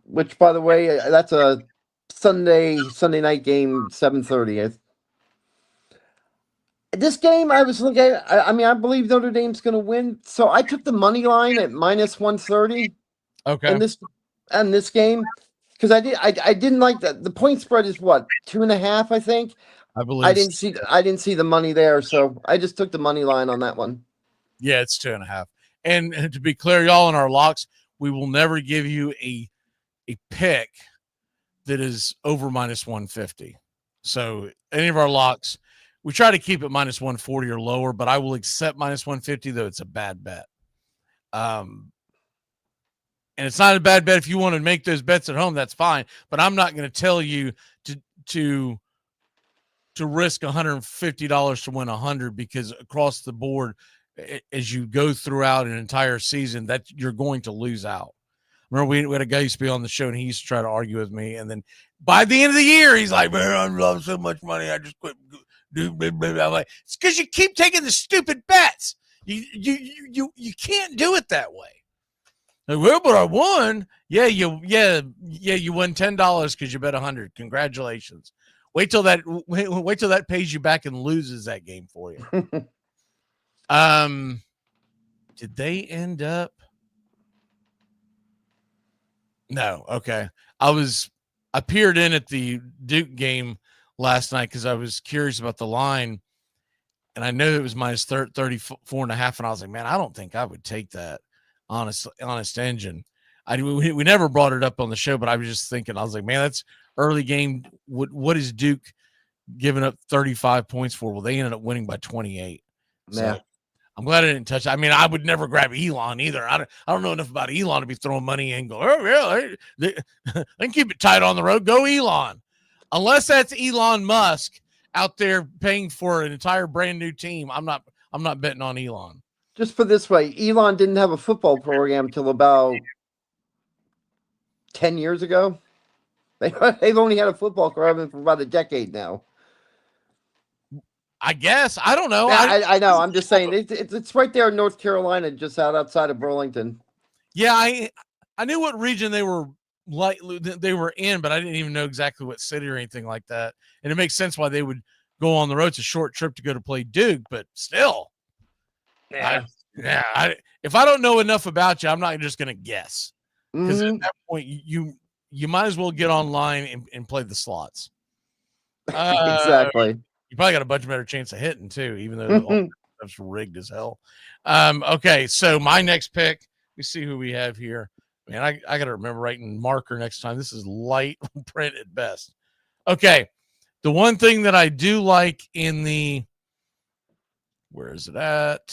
Which, by the way, that's a Sunday night game, 7:30. This game, I was looking at. I mean, I believe Notre Dame's going to win, so I took the money line at minus 130. Okay. In this game, because I didn't like that. The point spread is what, 2.5, I think. I believe. I didn't see the money there, so I just took the money line on that one. Yeah, it's 2.5. And to be clear, y'all, in our locks, we will never give you a pick that is over minus 150. So any of our locks, we try to keep it minus 140 or lower, but I will accept minus 150, though it's a bad bet. And it's not a bad bet if you want to make those bets at home, that's fine. But I'm not going to tell you to risk $150 to win 100, because across the board, as you go throughout an entire season, that you're going to lose out. Remember, we had a guy who used to be on the show, and he used to try to argue with me, and then by the end of the year, he's like, "Man, I lost so much money, I just quit." I'm like, it's because you keep taking the stupid bets. You can't do it that way. Like, well, but I won. Yeah, you won $10 because you bet 100. Congratulations. Wait till that pays you back and loses that game for you. Did they end up? No. Okay. I peered in at the Duke game last night because I was curious about the line, and I know it was minus 34.5, and I was like, man, I don't think I would take that. Honest engine. We never brought it up on the show, but I was just thinking, I was like, man, that's early game. What is Duke giving up 35 points for? Well, they ended up winning by 28. Yeah. So I'm glad I didn't touch it. I mean, I would never grab Elon either. I don't know enough about Elon to be throwing money in and go, oh, yeah, they can keep it tight on the road. Go Elon. Unless that's Elon Musk out there paying for an entire brand new team, I'm not betting on Elon. Just put it this way, Elon didn't have a football program till about 10 years ago. They've only had a football program for about a decade now. I guess. I don't know. Yeah, I know. I'm just saying it's right there in North Carolina, just outside of Burlington. Yeah, I knew what region they were in, but I didn't even know exactly what city or anything like that. And it makes sense why they would go on the road. It's a short trip to go to play Duke, but still. Yeah. If I don't know enough about you, I'm not just going to guess. Because Mm-hmm. at that point, you might as well get online and play the slots. Exactly. You probably got a much better chance of hitting too, even though that's rigged as hell. Okay, so my next pick, we see who we have here. Man, I got to remember writing marker next time. This is light print at best. Okay, the one thing that I do like in the, where is it at?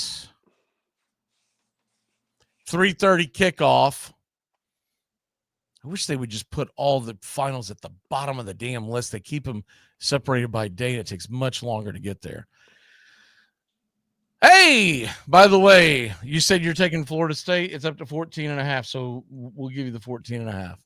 3:30 kickoff I wish they would just put all the finals at the bottom of the damn list. They keep them separated by day. It takes much longer to get there. Hey, by the way, you said you're taking Florida State. It's up to 14.5, so we'll give you the 14.5.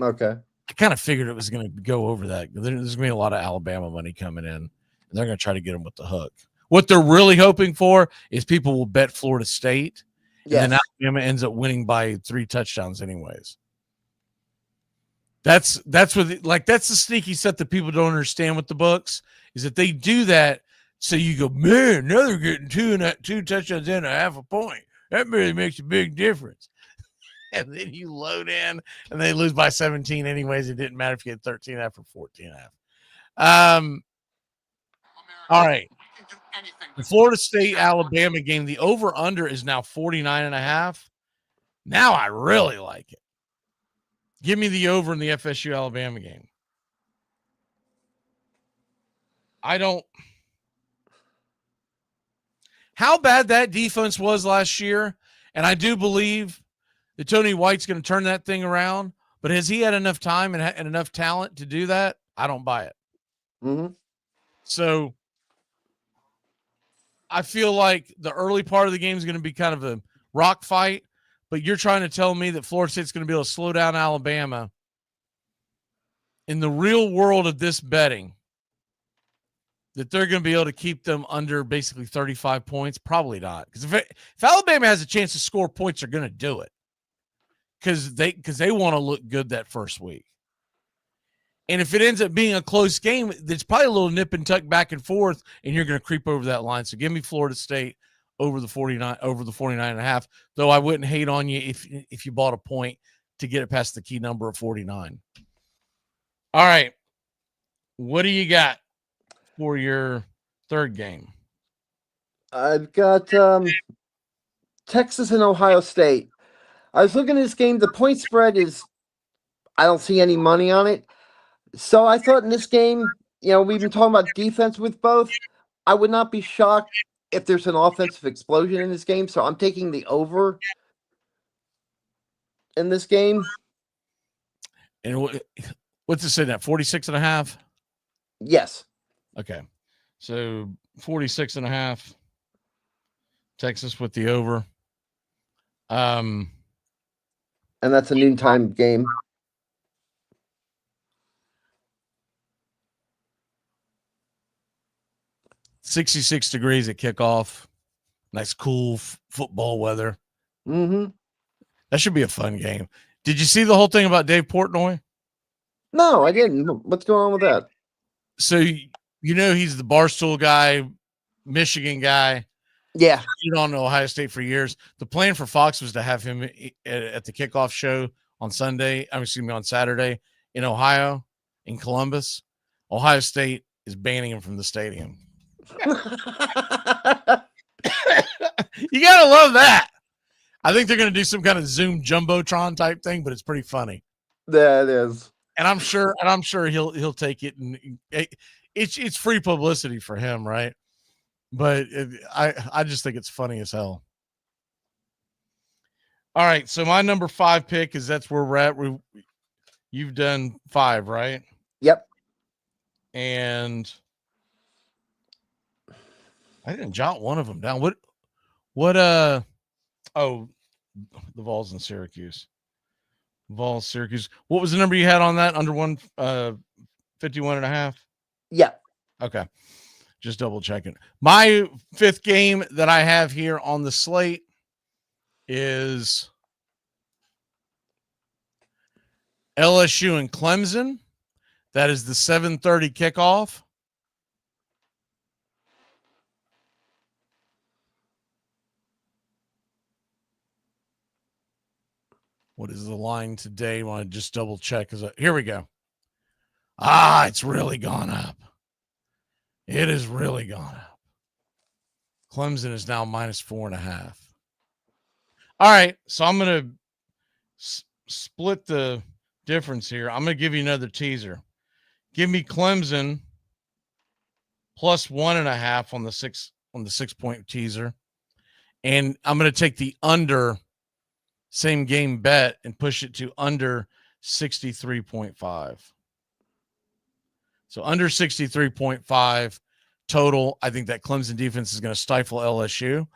Okay. I kind of figured it was going to go over that. There's going to be a lot of Alabama money coming in, and they're going to try to get them with the hook. What they're really hoping for is people will bet Florida State, and then Alabama ends up winning by 3 touchdowns anyways. That's what that's the sneaky set that people don't understand with the books, is that they do that so you go, man, now they're getting 2 touchdowns and a half a point. That really makes a big difference. And then you load in and they lose by 17 anyways. It didn't matter if you had 13.5 or 14.5. All right. The Florida State Alabama game, the over under is now 49.5. Now I really like it. Give me the over in the FSU Alabama game. How bad that defense was last year, and I do believe that Tony White's going to turn that thing around, but has he had enough time and enough talent to do that? I don't buy it. Mm-hmm. So I feel like the early part of the game is going to be kind of a rock fight, but you're trying to tell me that Florida State's going to be able to slow down Alabama. In the real world of this betting, that they're going to be able to keep them under basically 35 points? Probably not. Because if Alabama has a chance to score points, they're going to do it. Because they want to look good that first week. And if it ends up being a close game, there's probably a little nip and tuck back and forth, and you're going to creep over that line. So give me Florida State over the 49.5. Though I wouldn't hate on you if you bought a point to get it past the key number of 49. All right. What do you got for your third game? I've got Texas and Ohio State. I was looking at this game. The point spread is, I don't see any money on it. So I thought in this game, we've been talking about defense with both. I would not be shocked if there's an offensive explosion in this game. So I'm taking the over in this game. And what's it sitting at? 46.5? Yes. Okay. So 46.5. Texas with the over. And that's a noontime game. $66 degrees at kickoff. Nice, cool football weather. Mm-hmm. That should be a fun game. Did you see the whole thing about Dave Portnoy? No, I didn't. What's going on with that? So, he's the Barstool guy, Michigan guy. Yeah. You don't know Ohio State for years. The plan for Fox was to have him at the kickoff show on Saturday in Ohio, in Columbus. Ohio State is banning him from the stadium. You got to love that. I think they're going to do some kind of Zoom Jumbotron type thing, but it's pretty funny. Yeah, it is. And I'm sure he'll take it, and it's free publicity for him, right? But I just think it's funny as hell. All right, so my number 5 pick is that's where we're at. You've done 5, right? Yep. And I didn't jot one of them down. The Vols in Syracuse. Vols, Syracuse. What was the number you had on that? Under 51.5? Yeah. Okay. Just double checking. My 5th game that I have here on the slate is LSU and Clemson. That is the 7:30 kickoff. What is the line today? I want to just double check. Here we go. It's really gone up. It has really gone up. Clemson is now -4.5. All right, so I'm going to split the difference here. I'm going to give you another teaser. Give me Clemson +1.5 on the 6-point teaser, and I'm going to take the under same game bet and push it to under 63.5. So under 63.5 total. I think that Clemson defense is going to stifle LSU.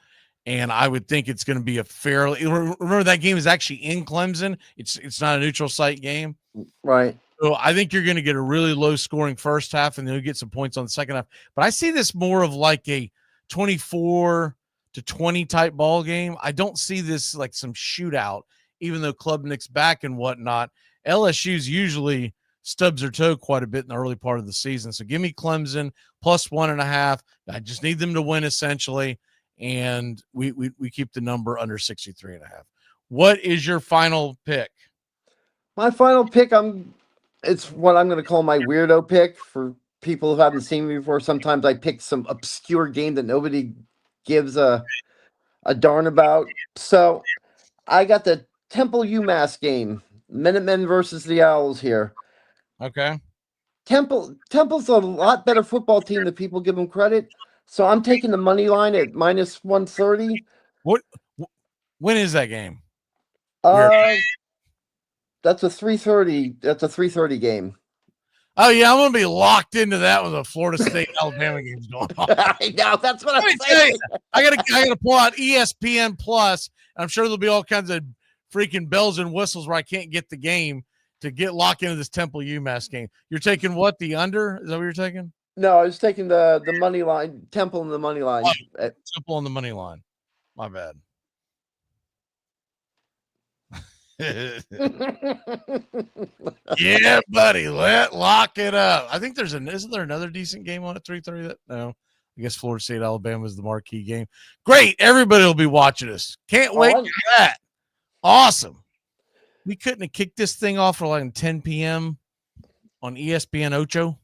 And I would think it's going to be a fairly, remember that game is actually in Clemson. It's not a neutral site game. Right. So I think you're going to get a really low scoring first half and then you'll get some points on the second half. But I see this more of like a 24-20 type ball game. I don't see this like some shootout, even though Klubnik's back and whatnot. LSU's usually stubs their toe quite a bit in the early part of the season. So give me Clemson plus 1.5. I just need them to win essentially. And we keep the number under 63.5. What is your final pick? My final pick, it's what I'm going to call my weirdo pick for people who haven't seen me before. Sometimes I pick some obscure game that nobody gives a darn about. So I got the Temple UMass game, Minutemen versus the Owls here. Okay. Temple's a lot better football team than people give them credit. So I'm taking the money line at minus 130. When is that game? That's a 3:30. That's a 3:30 game. Oh yeah, I'm gonna be locked into that with a Florida State Alabama game's going on. I know, that's what I'm saying. I gotta pull out ESPN Plus. I'm sure there'll be all kinds of freaking bells and whistles where I can't get the game to get locked into this Temple UMass game. You're taking what? The under? Is that what you're taking? No, I was taking the money line, Temple and the money line. Temple on the money line. My bad. Yeah, buddy. Lock it up. I think isn't there another decent game on at 3:30? No. I guess Florida State Alabama is the marquee game. Great. Everybody will be watching us. Can't wait for that. Awesome. We couldn't have kicked this thing off for like 10 p.m. on ESPN Ocho.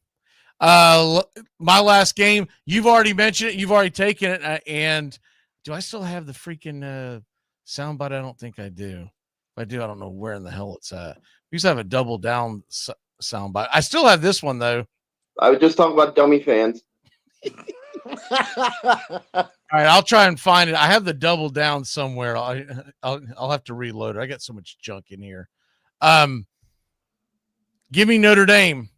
My last game, you've already mentioned it. You've already taken it. And do I still have the freaking soundbite? I don't think I do. If I do, I don't know where in the hell it's at. We used to have a double down soundbite. I still have this one, though. I was just talking about dummy fans. All right, I'll try and find it. I have the double down somewhere. I'll have to reload it. I got so much junk in here. Give me Notre Dame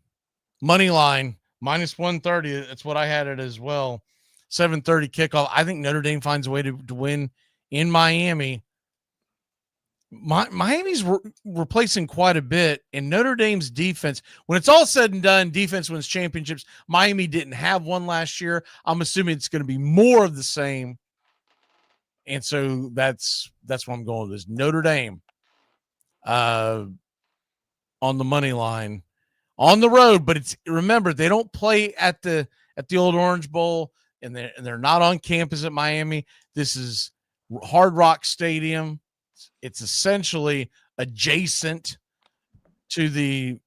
money line minus 130. That's what I had it as well. 7:30 kickoff. I think Notre Dame finds a way to win in Miami. Miami's replacing quite a bit, and Notre Dame's defense, when it's all said and done, defense wins championships. Miami didn't have one last year. I'm assuming it's going to be more of the same, and so that's what I'm going with. This Notre Dame on the money line on the road, but remember they don't play at the old Orange Bowl, and they're not on campus at Miami. This is Hard Rock Stadium. It's essentially adjacent to the,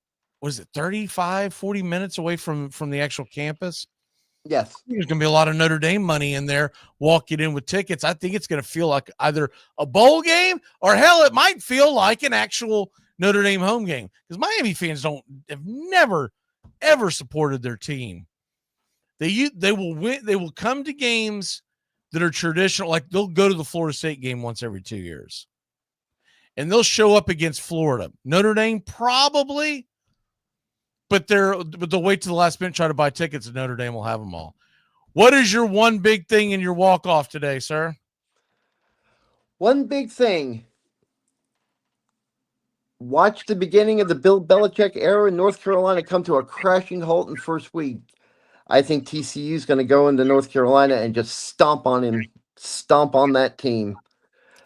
40 minutes away from the actual campus? Yes. There's going to be a lot of Notre Dame money in there. Walking in with tickets. I think it's going to feel like either a bowl game or hell, it might feel like an actual Notre Dame home game because Miami fans have never, ever supported their team. They will win. They will come to games that are traditional. Like they'll go to the Florida State game once every 2 years. And they'll show up against Florida. Notre Dame probably, but they'll wait to the last minute, try to buy tickets, and Notre Dame will have them all. What is your one big thing in your walk-off today, sir? One big thing. Watch the beginning of the Bill Belichick era in North Carolina come to a crashing halt in first week. I think TCU is going to go into North Carolina and just stomp on that team.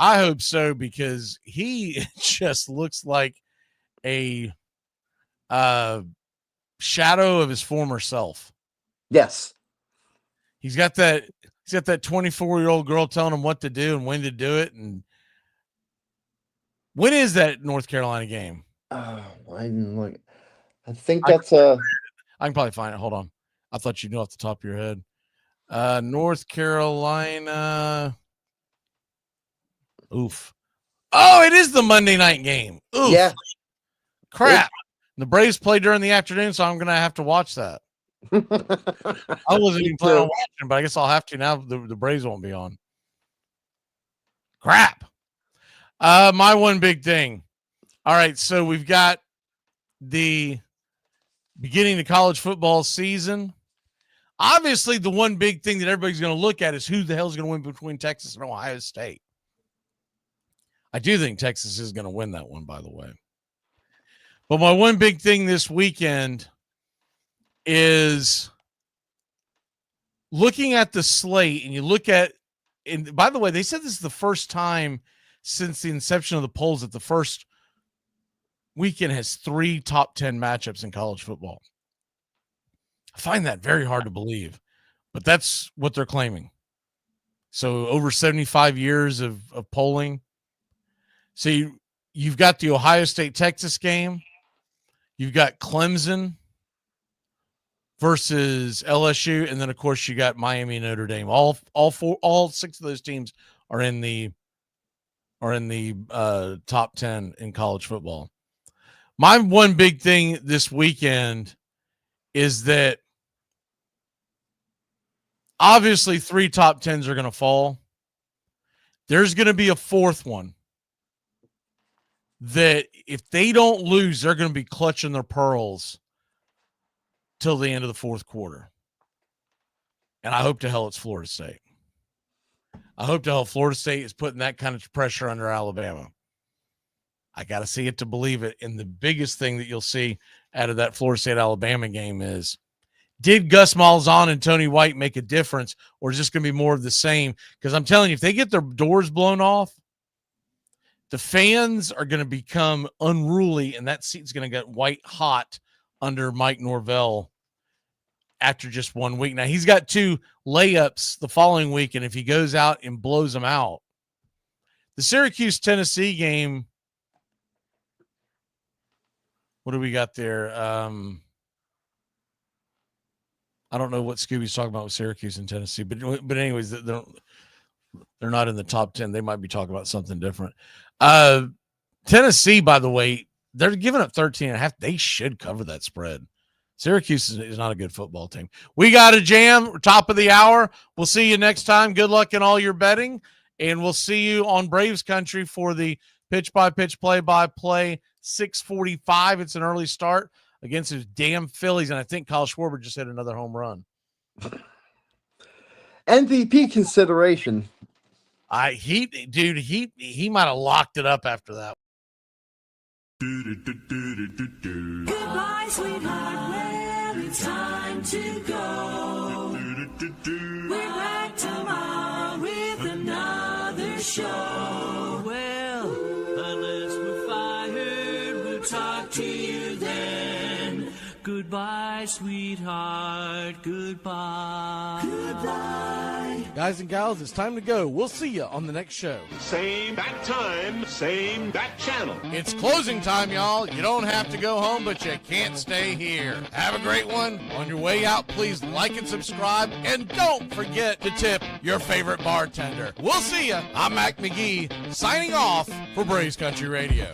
I hope so because he just looks like a shadow of his former self. Yes. He's got that 24-year-old girl telling him what to do and when to do it. And when is that North Carolina game? Oh, I didn't look. I think that's I can probably find it. Hold on. I thought you knew off the top of your head. North Carolina. Oof. Oh, it is the Monday night game. Oof. Yeah. Crap. The Braves play during the afternoon, so I'm going to have to watch that. I wasn't even planning on watching, but I guess I'll have to now. The Braves won't be on. Crap. My one big thing. All right, so we've got the beginning of college football season. Obviously, the one big thing that everybody's going to look at is who the hell is going to win between Texas and Ohio State. I do think Texas is going to win that one, by the way. But my one big thing this weekend is looking at the slate, and you look at, and by the way, they said this is the first time since the inception of the polls that the first weekend has 3 top 10 matchups in college football. I find that very hard to believe, but that's what they're claiming. So over 75 years of polling. So you've got the Ohio State-Texas game. You've got Clemson versus LSU, and then, of course, you got Miami and Notre Dame. All 6 of those teams are in the top 10 in college football. My one big thing this weekend is that obviously 3 top 10s are going to fall. There's going to be a 4th one that if they don't lose, they're going to be clutching their pearls till the end of the 4th quarter. And I hope to hell it's Florida State. I hope to hell Florida State is putting that kind of pressure under Alabama. I got to see it to believe it. And the biggest thing that you'll see out of that Florida State-Alabama game is, did Gus Malzahn and Tony White make a difference, or is this going to be more of the same? Because I'm telling you, if they get their doors blown off, the fans are going to become unruly, and that seat's going to get white hot under Mike Norvell after just 1 week. Now, he's got 2 layups the following week, and if he goes out and blows them out, the Syracuse-Tennessee game, what do we got there? I don't know what Scooby's talking about with Syracuse and Tennessee, but anyways, they're not in the top 10. They might be talking about something different. Tennessee, by the way, they're giving up 13.5. They should cover that spread. Syracuse is not a good football team. We got a jam, top of the hour. We'll see you next time. Good luck in all your betting, and we'll see you on Braves Country for the pitch-by-pitch, play-by-play, 6:45. It's an early start against those damn Phillies, and I think Kyle Schwarber just hit another home run. MVP consideration. He might have locked it up after that. Goodbye, sweetheart. Well, it's time to go. We're back tomorrow with another show. Well, unless we're fired, we'll talk to you then. Goodbye, sweetheart. Goodbye. Goodbye. Guys and gals, it's time to go. We'll see you on the next show. Same bat time, same bat channel. It's closing time, y'all. You don't have to go home, but you can't stay here. Have a great one. On your way out, please like and subscribe, and don't forget to tip your favorite bartender. We'll see you. I'm Mac Magee, signing off for Braves Country Radio.